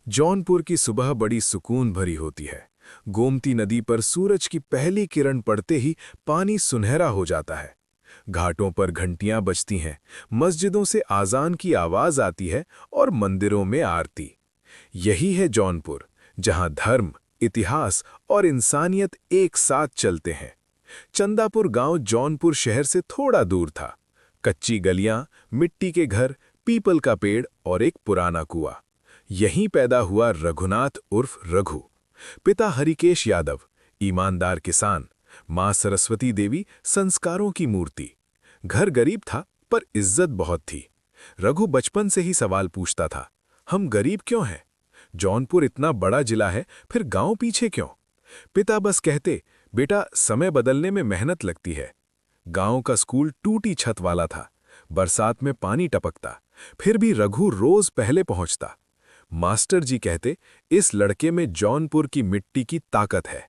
जौनपुर की सुबह बड़ी सुकून भरी होती है। गोमती नदी पर सूरज की पहली किरण पड़ते ही पानी सुनहरा हो जाता है। घाटों पर घंटियां बजती हैं, मस्जिदों से आजान की आवाज आती है और मंदिरों में आरती। यही है जौनपुर, जहां धर्म, इतिहास और इंसानियत एक साथ चलते हैं। चंदापुर गांव जौनपुर शहर से थोड़ा दूर था। कच्ची गलियां, मिट्टी के घर, पीपल का पेड़ और एक पुराना कुआं। यहीं पैदा हुआ रघुनाथ उर्फ रघु। पिता हरिकेश यादव, ईमानदार किसान। मां सरस्वती देवी, संस्कारों की मूर्ति। घर गरीब था, पर इज्जत बहुत थी। रघु बचपन से ही सवाल पूछता था, हम गरीब क्यों हैं? जौनपुर इतना बड़ा जिला है, फिर गांव पीछे क्यों? पिता बस कहते, बेटा समय बदलने में मेहनत लगती है। गांव का स्कूल टूटी छत वाला था। बरसात में पानी टपकता, फिर भी रघु रोज पहले पहुंचता। मास्टर जी कहते, इस लड़के में जौनपुर की मिट्टी की ताकत है।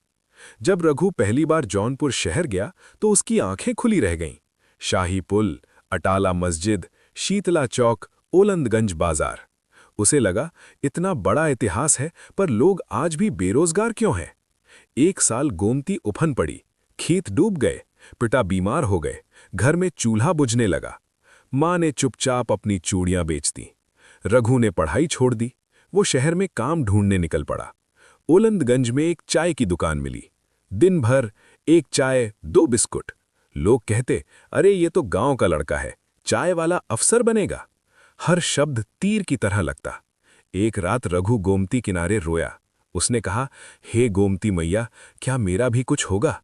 जब रघु पहली बार जौनपुर शहर गया तो उसकी आंखें खुली रह गईं। शाही पुल, अटाला मस्जिद, शीतला चौक, ओलंदगंज बाजार। उसे लगा, इतना बड़ा इतिहास है, पर लोग आज भी बेरोजगार क्यों हैं? एक साल गोमती उफन पड़ी, खेत डूब गए, पिता बीमार हो गए, घर में चूल्हा बुझने लगा। मां ने चुपचाप अपनी चूड़ियां बेच दी। रघु ने पढ़ाई छोड़ दी। वो शहर में काम ढूंढने निकल पड़ा। ओलंदगंज में एक चाय की दुकान मिली। दिन भर एक चाय, 2 बिस्कुट। लोग कहते, अरे ये तो गांव का लड़का है, चाय वाला अफसर बनेगा। हर शब्द तीर की तरह लगता। एक रात रघु गोमती किनारे रोया। उसने कहा, हे गोमती मैया, क्या मेरा भी कुछ होगा?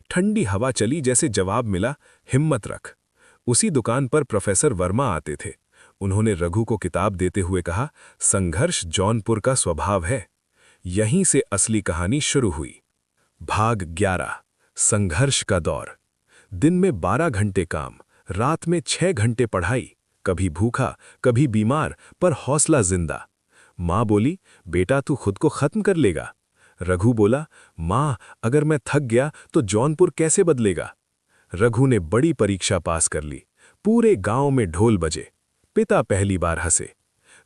ठंडी हवा चली, जैसे जवाब मिला, हिम्मत रख। उसी दुकान पर प्रोफेसर वर्मा आते थे। उन्होंने रघु को किताब देते हुए कहा, संघर्ष जौनपुर का स्वभाव है। यहीं से असली कहानी शुरू हुई। भाग 11, संघर्ष का दौर। दिन में 12 घंटे काम, रात में 6 घंटे पढ़ाई। कभी भूखा, कभी बीमार, पर हौसला जिंदा। माँ बोली, बेटा तू खुद को खत्म कर लेगा। रघु बोला, माँ अगर मैं थक गया तो जौनपुर कैसे बदलेगा? रघु ने बड़ी परीक्षा पास कर ली। पूरे गांव में ढोल बजे। पिता पहली बार हंसे।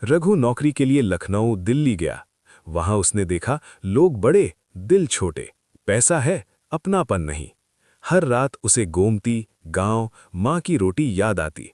रघु नौकरी के लिए लखनऊ, दिल्ली गया। वहां उसने देखा, लोग बड़े, दिल छोटे। पैसा है, अपनापन नहीं। हर रात उसे गोमती, गांव, मां की रोटी याद आती।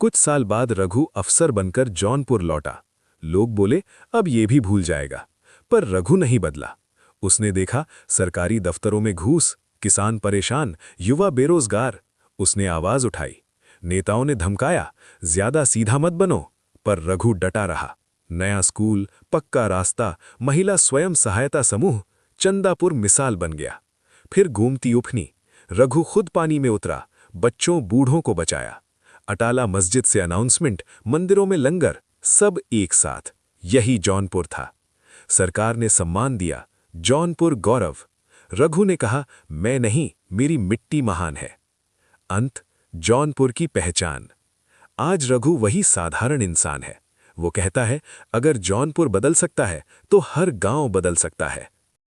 कुछ साल बाद रघु अफसर बनकर जौनपुर लौटा। लोग बोले, अब ये भी भूल जाएगा। पर रघु नहीं बदला। उसने देखा, सरकारी दफ्तरों में घूस, किसान परेशान, युवा बेरोजगार। उसने आवाज उठाई। नेताओं ने धमकाया, ज्यादा सीधा मत बनो, पर रघु डटा रहा। नया स्कूल, पक्का रास्ता, महिला स्वयं सहायता समूह, चंदापुर मिसाल बन गया। फिर गोमती उफनी। रघु खुद पानी में उतरा, बच्चों बूढ़ों को बचाया। अटाला मस्जिद से अनाउंसमेंट, मंदिरों में लंगर, सब एक साथ। यही जौनपुर था। सरकार ने सम्मान दिया, जौनपुर गौरव। रघु ने कहा, मैं नहीं, मेरी मिट्टी महान है। अंत, जौनपुर की पहचान। आज रघु वही साधारण इंसान है। वो कहता है, अगर जौनपुर बदल सकता है तो हर गांव बदल सकता है।